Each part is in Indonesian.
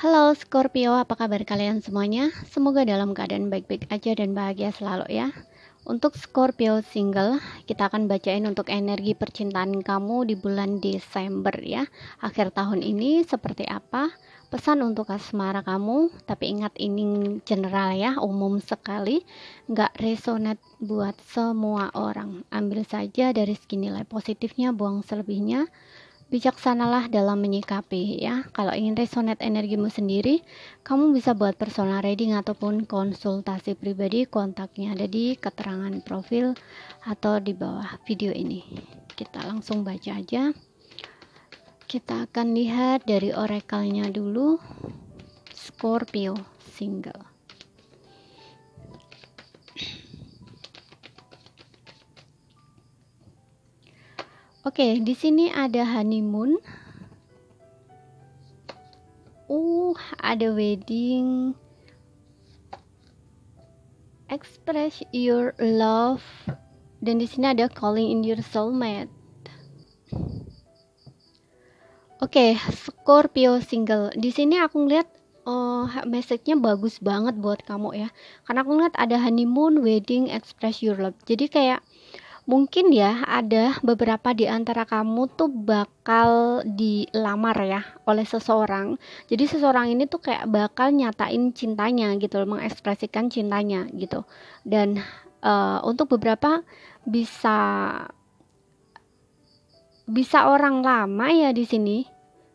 Halo Scorpio, apa kabar kalian semuanya? Semoga dalam keadaan baik-baik aja dan bahagia selalu ya. Untuk Scorpio single, kita akan bacain untuk energi percintaan kamu di bulan Desember ya. Akhir tahun ini seperti apa? Pesan untuk asmara kamu, tapi ingat ini general ya, umum sekali. Nggak resonate buat semua orang. Ambil saja dari segi nilai positifnya, buang selebihnya. Bijaksanalah dalam menyikapi ya. Kalau ingin resonate energimu sendiri, kamu bisa buat personal reading ataupun konsultasi pribadi. Kontaknya ada di keterangan profil atau di bawah video ini. Kita langsung baca aja. Kita akan lihat dari oracle-nya dulu. Scorpio single. Oke, di sini ada honeymoon. Ada wedding. Express your love. Dan di sini ada calling in your soulmate. Oke, Scorpio single. Di sini aku ngeliat message-nya bagus banget buat kamu ya. Karena aku ngeliat ada honeymoon, wedding, express your love. Jadi kayak mungkin ya ada beberapa di antara kamu tuh bakal dilamar ya oleh seseorang. Jadi seseorang ini tuh kayak bakal nyatain cintanya gitu loh, mengekspresikan cintanya gitu. Dan untuk beberapa bisa orang lama ya di sini.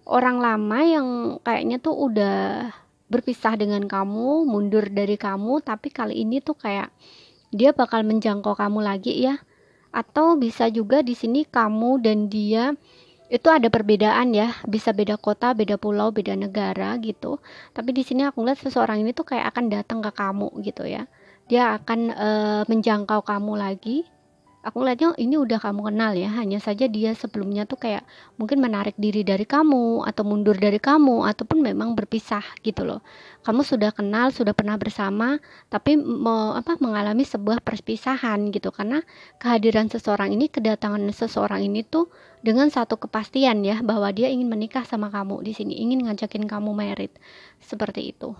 Orang lama yang kayaknya tuh udah berpisah dengan kamu, mundur dari kamu, tapi kali ini tuh kayak dia bakal menjangkau kamu lagi ya. Atau bisa juga di sini kamu dan dia itu ada perbedaan ya, bisa beda kota, beda pulau, beda negara gitu. Tapi di sini aku lihat seseorang ini tuh kayak akan datang ke kamu gitu ya. Dia akan menjangkau kamu lagi. Aku ngeliatnya ini udah kamu kenal ya, hanya saja dia sebelumnya tuh kayak mungkin menarik diri dari kamu atau mundur dari kamu ataupun memang berpisah gitu loh. Kamu sudah kenal, sudah pernah bersama, tapi mengalami sebuah perpisahan gitu karena kehadiran seseorang ini, kedatangan seseorang ini tuh dengan satu kepastian ya bahwa dia ingin menikah sama kamu di sini, ingin ngajakin kamu married seperti itu.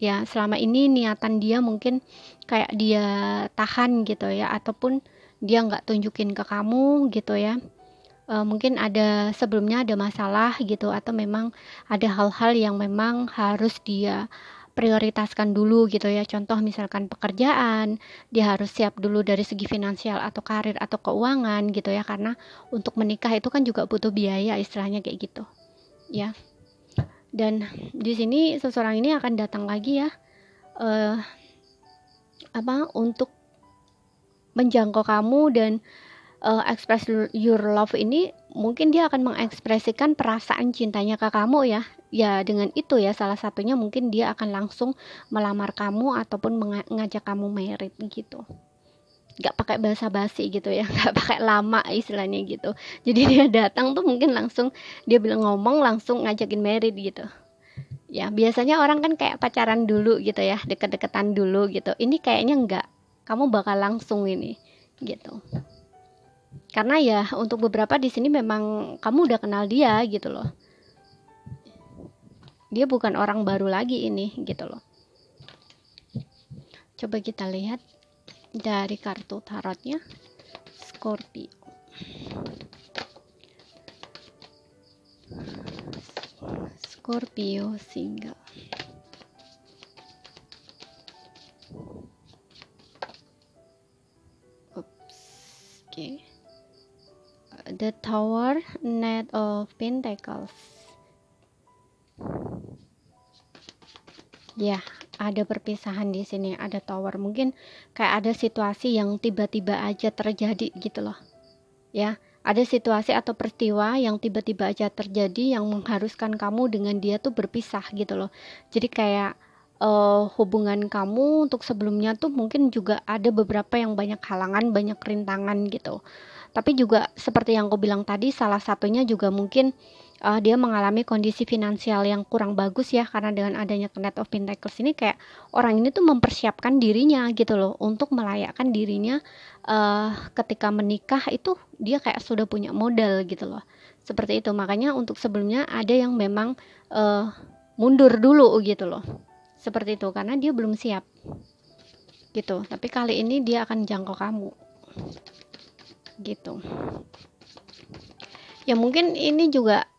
Ya, selama ini niatan dia mungkin kayak dia tahan gitu ya, ataupun dia nggak tunjukin ke kamu gitu ya. Mungkin ada sebelumnya ada masalah gitu, atau memang ada hal-hal yang memang harus dia prioritaskan dulu gitu ya. Contoh misalkan pekerjaan, dia harus siap dulu dari segi finansial atau karir atau keuangan gitu ya, karena untuk menikah itu kan juga butuh biaya, istilahnya kayak gitu ya. Dan di sini seseorang ini akan datang lagi ya, untuk menjangkau kamu dan express your love ini. Mungkin dia akan mengekspresikan perasaan cintanya ke kamu ya. Ya dengan itu ya, salah satunya mungkin dia akan langsung melamar kamu ataupun mengajak kamu married gitu. Gak pakai basa-basi gitu ya, gak pakai lama istilahnya gitu. Jadi dia datang tuh mungkin langsung dia bilang ngomong langsung ngajakin married gitu. Ya biasanya orang kan kayak pacaran dulu gitu ya, deket-deketan dulu gitu. Ini kayaknya enggak, kamu bakal langsung ini gitu. Karena ya untuk beberapa di sini memang kamu udah kenal dia gitu loh. Dia bukan orang baru lagi ini gitu loh. Coba kita lihat dari kartu tarotnya Scorpio. Scorpio single. Okay. The Tower, Knight of Pentacles. Ya, ada perpisahan di sini, ada tower. Mungkin kayak ada situasi yang tiba-tiba aja terjadi gitu loh. Ya, ada situasi atau peristiwa yang tiba-tiba aja terjadi yang mengharuskan kamu dengan dia tuh berpisah gitu loh. Jadi kayak hubungan kamu untuk sebelumnya tuh mungkin juga ada beberapa yang banyak halangan, banyak rintangan gitu. Tapi juga seperti yang aku bilang tadi, salah satunya juga mungkin dia mengalami kondisi finansial yang kurang bagus ya, karena dengan adanya Knight of Pentacles ini kayak orang ini tuh mempersiapkan dirinya gitu loh untuk melayakkan dirinya ketika menikah itu dia kayak sudah punya modal gitu loh. Seperti itu. Makanya untuk sebelumnya ada yang memang mundur dulu gitu loh, seperti itu, karena dia belum siap gitu. Tapi kali ini dia akan jangkau kamu gitu. Ya mungkin ini juga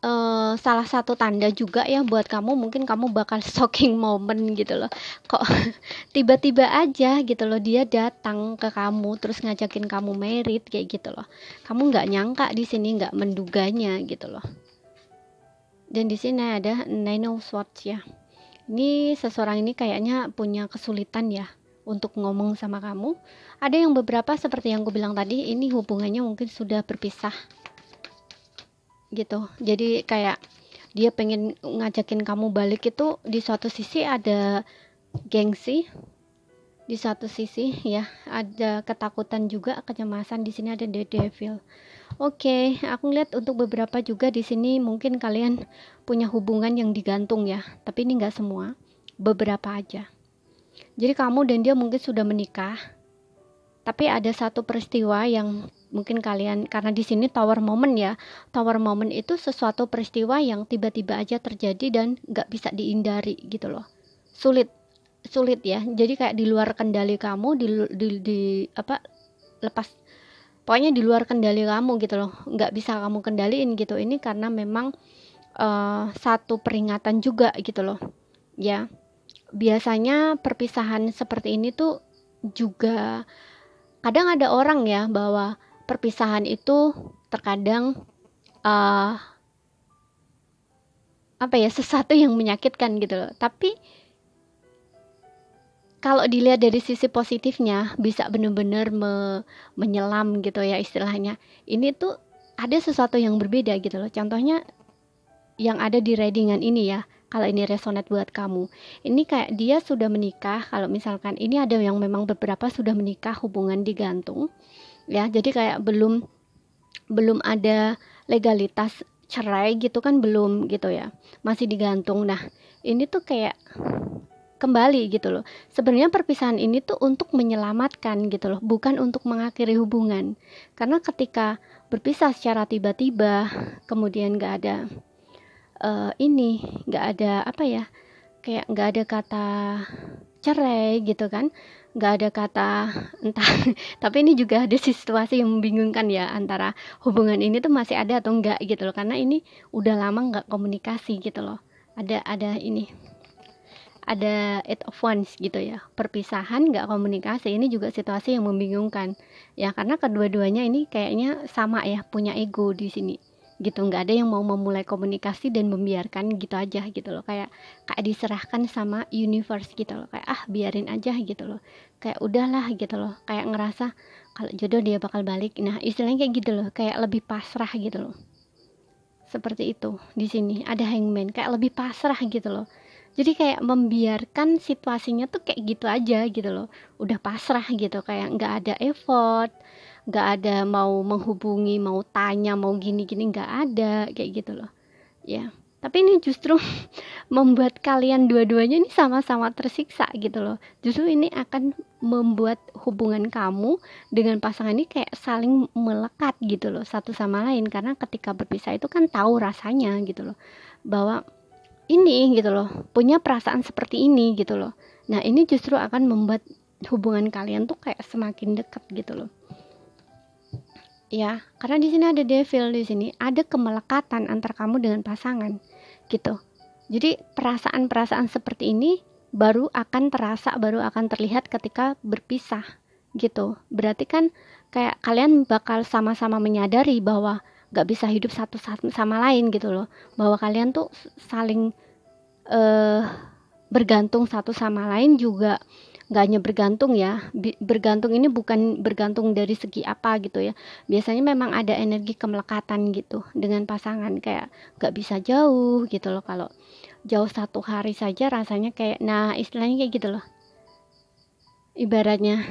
salah satu tanda juga ya buat kamu, mungkin kamu bakal shocking moment gitu loh, kok tiba-tiba aja gitu loh dia datang ke kamu terus ngajakin kamu merit kayak gitu loh. Kamu nggak nyangka di sini, nggak menduganya gitu loh. Dan di sini ada Nine of Swords ya. Ini seseorang ini kayaknya punya kesulitan ya untuk ngomong sama kamu. Ada yang beberapa seperti yang aku bilang tadi, ini hubungannya mungkin sudah berpisah gitu. Jadi kayak dia pengen ngajakin kamu balik itu di suatu sisi ada gengsi, di satu sisi ya ada ketakutan juga, kecemasan. Di sini ada the devil. Oke, aku lihat untuk beberapa juga di sini mungkin kalian punya hubungan yang digantung ya, tapi ini nggak semua, beberapa aja. Jadi kamu dan dia mungkin sudah menikah, tapi ada satu peristiwa yang mungkin kalian, karena di sini tower moment ya, tower moment itu sesuatu peristiwa yang tiba-tiba aja terjadi dan nggak bisa dihindari gitu loh, sulit ya. Jadi kayak di luar kendali kamu, lepas, pokoknya di luar kendali kamu gitu loh, nggak bisa kamu kendaliin gitu. Ini karena memang satu peringatan juga gitu loh ya. Biasanya perpisahan seperti ini tuh juga kadang ada orang ya bahwa perpisahan itu terkadang sesuatu yang menyakitkan gitu loh. Tapi kalau dilihat dari sisi positifnya, bisa benar-benar menyelam gitu ya istilahnya. Ini tuh ada sesuatu yang berbeda gitu loh. Contohnya yang ada di readingan ini ya, kalau ini resonate buat kamu, ini kayak dia sudah menikah. Kalau misalkan ini ada yang memang beberapa sudah menikah, hubungan digantung ya, jadi kayak belum ada legalitas cerai gitu kan, belum gitu ya, masih digantung. Nah ini tuh kayak kembali gitu loh. Sebenarnya perpisahan ini tuh untuk menyelamatkan gitu loh, bukan untuk mengakhiri hubungan. Karena ketika berpisah secara tiba-tiba, kemudian gak ada nggak ada kayak nggak ada kata cerai gitu kan, nggak ada kata entah tapi ini juga ada situasi yang membingungkan ya, antara hubungan ini tuh masih ada atau enggak gitu loh, karena ini udah lama nggak komunikasi gitu loh. Ada Eight of Wands gitu ya, perpisahan nggak komunikasi. Ini juga situasi yang membingungkan ya, karena kedua-duanya ini kayaknya sama ya, punya ego di sini gitu. Nggak ada yang mau memulai komunikasi dan membiarkan gitu aja gitu loh, kayak diserahkan sama universe gitu loh, kayak biarin aja gitu loh, kayak udahlah gitu loh, kayak ngerasa kalau jodoh dia bakal balik. Nah istilahnya kayak gitu loh, kayak lebih pasrah gitu loh, seperti itu. Di sini ada Hangman, kayak lebih pasrah gitu loh. Jadi kayak membiarkan situasinya tuh kayak gitu aja gitu loh, udah pasrah gitu, kayak nggak ada effort, nggak ada mau menghubungi, mau tanya, mau gini-gini, nggak ada kayak gitu loh ya. Tapi ini justru membuat kalian dua-duanya ini sama-sama tersiksa gitu loh. Justru ini akan membuat hubungan kamu dengan pasangan ini kayak saling melekat gitu loh satu sama lain, karena ketika berpisah itu kan tahu rasanya gitu loh, bahwa ini gitu loh, punya perasaan seperti ini gitu loh. Nah ini justru akan membuat hubungan kalian tuh kayak semakin dekat gitu loh ya, karena di sini ada devil, di sini ada kemelekatan antar kamu dengan pasangan gitu. Jadi perasaan-perasaan seperti ini baru akan terasa, baru akan terlihat ketika berpisah gitu. Berarti kan kayak kalian bakal sama-sama menyadari bahwa gak bisa hidup satu sama lain gitu loh, bahwa kalian tuh saling bergantung satu sama lain juga. Gak hanya bergantung ya, bergantung ini bukan bergantung dari segi apa gitu ya, biasanya memang ada energi kemelekatan gitu dengan pasangan, kayak gak bisa jauh gitu loh. Kalau jauh 1 hari saja rasanya kayak, nah istilahnya kayak gitu loh ibaratnya.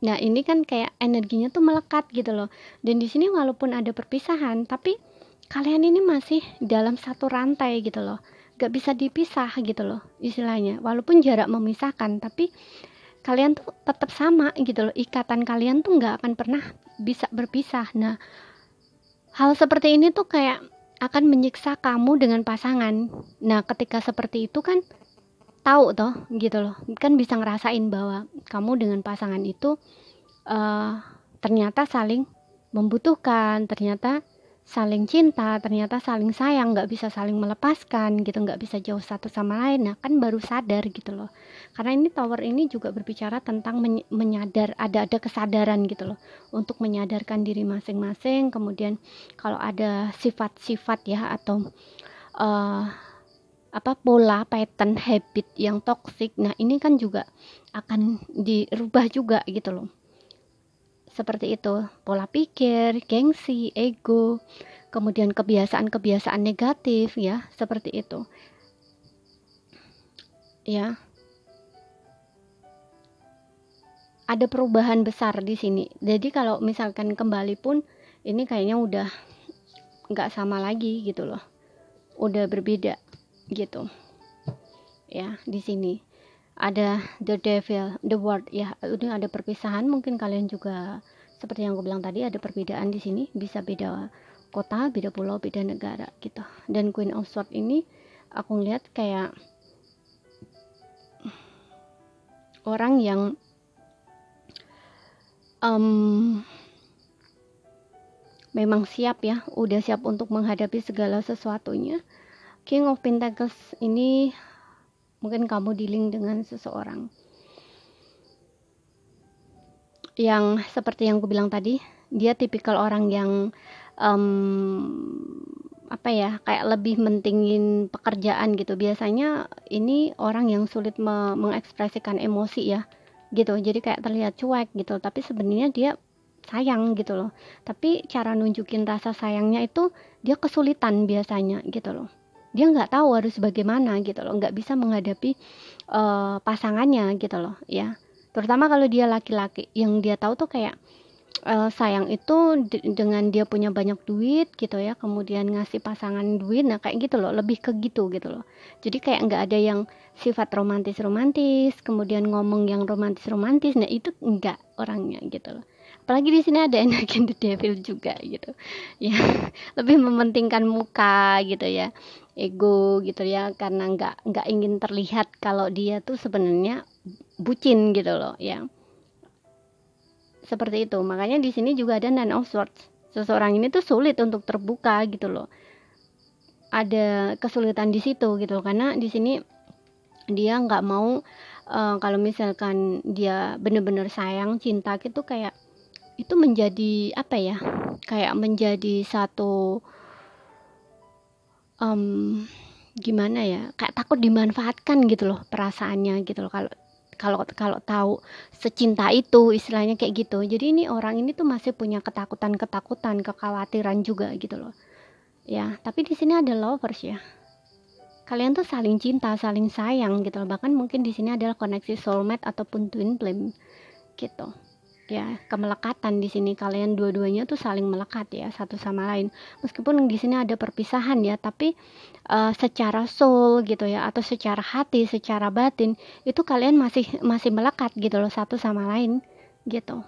Nah ini kan kayak energinya tuh melekat gitu loh. Dan di sini walaupun ada perpisahan, tapi kalian ini masih dalam satu rantai gitu loh, gak bisa dipisah gitu loh istilahnya. Walaupun jarak memisahkan, tapi kalian tuh tetap sama gitu loh, ikatan kalian tuh gak akan pernah bisa berpisah. Nah hal seperti ini tuh kayak akan menyiksa kamu dengan pasangan. Nah, ketika seperti itu kan tahu toh gitu loh, kan bisa ngerasain bahwa kamu dengan pasangan itu ternyata saling membutuhkan, ternyata saling cinta, ternyata saling sayang, nggak bisa saling melepaskan gitu, nggak bisa jauh satu sama lain. Nah kan baru sadar gitu loh, karena ini tower ini juga berbicara tentang menyadar, ada kesadaran gitu loh, untuk menyadarkan diri masing-masing. Kemudian kalau ada sifat-sifat ya, atau pola, pattern, habit yang toksik, nah ini kan juga akan dirubah juga gitu loh. Seperti itu, pola pikir, gengsi, ego, kemudian kebiasaan-kebiasaan negatif ya, seperti itu. Ya. Ada perubahan besar di sini. Jadi kalau misalkan kembali pun ini kayaknya udah nggak sama lagi gitu loh. Udah berbeda gitu. Ya, di sini ada the devil, the world ya, udah ada perpisahan. Mungkin kalian juga seperti yang aku bilang tadi, ada perbedaan di sini, bisa beda kota, beda pulau, beda negara gitu. Dan Queen of Swords ini aku ngeliat kayak orang yang memang siap ya, udah siap untuk menghadapi segala sesuatunya. King of Pentacles ini mungkin kamu dealing dengan seseorang yang seperti yang aku bilang tadi, dia tipikal orang yang kayak lebih mentingin pekerjaan gitu. Biasanya ini orang yang sulit mengekspresikan emosi ya gitu, jadi kayak terlihat cuek gitu, tapi sebenarnya dia sayang gitu loh. Tapi cara nunjukin rasa sayangnya itu dia kesulitan biasanya gitu loh. Dia nggak tahu harus bagaimana gitu loh, nggak bisa menghadapi pasangannya gitu loh ya. Terutama kalau dia laki-laki, yang dia tahu tuh kayak sayang itu dengan dia punya banyak duit gitu ya, kemudian ngasih pasangan duit, nah kayak gitu loh, lebih ke gitu loh. Jadi kayak nggak ada yang sifat romantis, kemudian ngomong yang romantis, nah itu enggak orangnya gitu loh. Apalagi di sini ada energi the devil juga gitu ya. Lebih mementingkan muka gitu ya, ego gitu ya, karena nggak ingin terlihat kalau dia tuh sebenarnya bucin gitu loh ya, seperti itu. Makanya di sini juga ada Nine of Swords, seseorang ini tuh sulit untuk terbuka gitu loh, ada kesulitan di situ gitu loh, karena di sini dia nggak mau kalau misalkan dia bener-bener sayang cinta gitu, kayak itu menjadi kayak menjadi satu gimana ya, kayak takut dimanfaatkan gitu loh perasaannya gitu loh, kalau tahu secinta itu, istilahnya kayak gitu. Jadi ini orang ini tuh masih punya ketakutan, kekhawatiran juga gitu loh ya. Tapi di sini ada lovers ya, kalian tuh saling cinta, saling sayang gitu loh. Bahkan mungkin di sini adalah koneksi soulmate ataupun twin flame gitu ya, kemelekatan. Di sini kalian dua-duanya tuh saling melekat ya, satu sama lain. Meskipun di sini ada perpisahan ya, tapi secara soul gitu ya, atau secara hati, secara batin itu kalian masih melekat gitu loh, satu sama lain gitu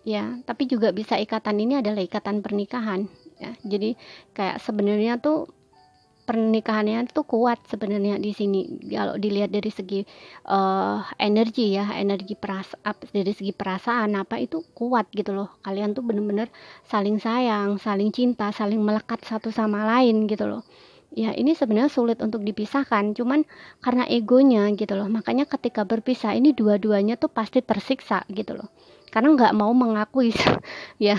ya. Tapi juga bisa ikatan ini adalah ikatan pernikahan ya. Jadi kayak sebenarnya tuh pernikahannya tuh kuat sebenarnya di sini kalau dilihat dari segi energi ya, dari segi perasaan apa itu kuat gitu loh. Kalian tuh bener-bener saling sayang, saling cinta, saling melekat satu sama lain gitu loh ya. Ini sebenarnya sulit untuk dipisahkan, cuman karena egonya gitu loh, makanya ketika berpisah ini dua-duanya tuh pasti tersiksa gitu loh, karena nggak mau mengakui ya,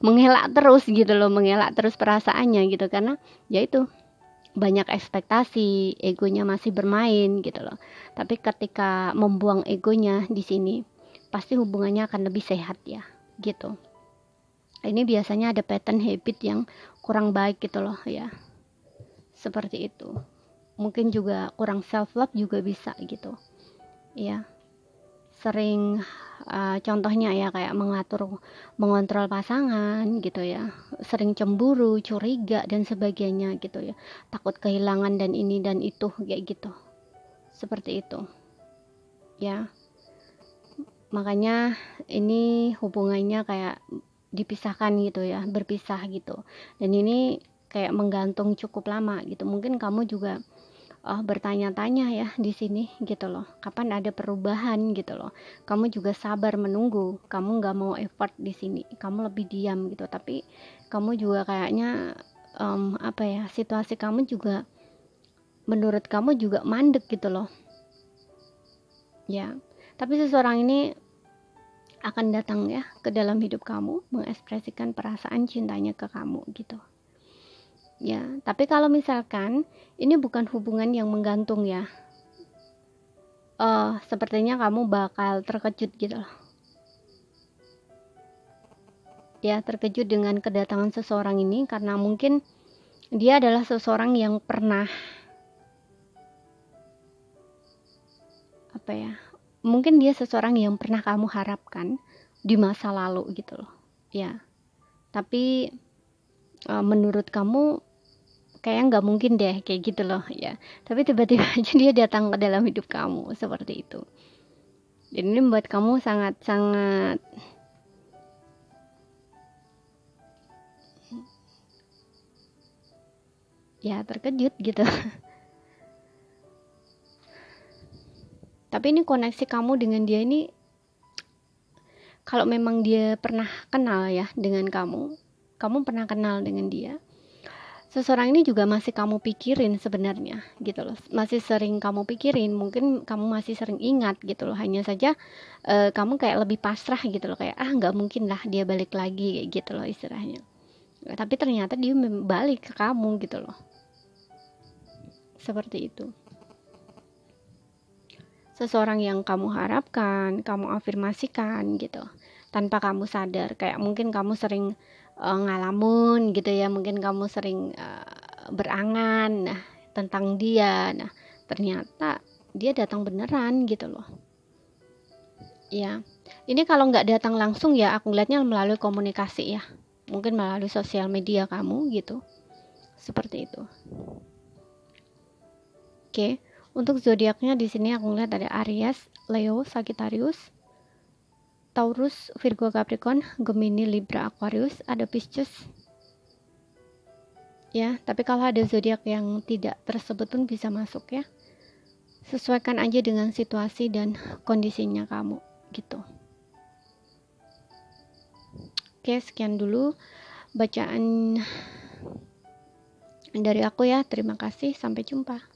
mengelak terus perasaannya gitu, karena ya itu banyak ekspektasi, egonya masih bermain gitu loh. Tapi ketika membuang egonya di sini, pasti hubungannya akan lebih sehat ya, gitu. Ini biasanya ada pattern habit yang kurang baik gitu loh ya, seperti itu. Mungkin juga kurang self love juga bisa gitu, ya. Sering contohnya ya kayak mengontrol pasangan gitu ya, sering cemburu, curiga dan sebagainya gitu ya, takut kehilangan dan ini dan itu kayak gitu, seperti itu ya. Makanya ini hubungannya kayak dipisahkan gitu ya, berpisah gitu. Dan ini kayak menggantung cukup lama gitu. Mungkin kamu juga bertanya-tanya ya di sini gitu loh, kapan ada perubahan gitu loh. Kamu juga sabar menunggu, kamu nggak mau effort di sini, kamu lebih diam gitu. Tapi kamu juga kayaknya apa ya, situasi kamu juga menurut kamu juga mandek gitu loh ya. Tapi seseorang ini akan datang ya ke dalam hidup kamu, mengekspresikan perasaan cintanya ke kamu gitu ya. Tapi kalau misalkan ini bukan hubungan yang menggantung ya, sepertinya kamu bakal terkejut gitu loh ya, terkejut dengan kedatangan seseorang ini, karena mungkin dia adalah seseorang yang pernah apa ya, mungkin dia seseorang yang pernah kamu harapkan di masa lalu gitu loh ya. Tapi menurut kamu kayak nggak mungkin deh kayak gitu loh ya. Tapi tiba-tiba aja dia datang ke dalam hidup kamu seperti itu. Dan ini membuat kamu sangat-sangat ya terkejut gitu. Tapi ini koneksi kamu dengan dia ini, kalau memang dia pernah kenal ya dengan kamu, kamu pernah kenal dengan dia, seseorang ini juga masih kamu pikirin sebenarnya gitu loh, masih sering kamu pikirin, mungkin kamu masih sering ingat gitu loh. Hanya saja kamu kayak lebih pasrah gitu loh, kayak nggak mungkin lah dia balik lagi kayak gitu loh istilahnya. Tapi ternyata dia balik ke kamu gitu loh, seperti itu. Seseorang yang kamu harapkan, kamu afirmasikan gitu tanpa kamu sadar. Kayak mungkin kamu sering ngalamun gitu ya, mungkin kamu sering berangan tentang dia. Nah, ternyata dia datang beneran gitu loh ya. Ini kalau nggak datang langsung ya, aku lihatnya melalui komunikasi ya, mungkin melalui sosial media kamu gitu, seperti itu. Oke. Untuk zodiaknya di sini aku lihat ada Aries, Leo, Sagittarius, Taurus, Virgo, Capricorn, Gemini, Libra, Aquarius, ada Pisces. Ya, tapi kalau ada zodiak yang tidak tersebut pun bisa masuk ya. Sesuaikan aja dengan situasi dan kondisinya kamu gitu. Oke, sekian dulu bacaan dari aku ya. Terima kasih, sampai jumpa.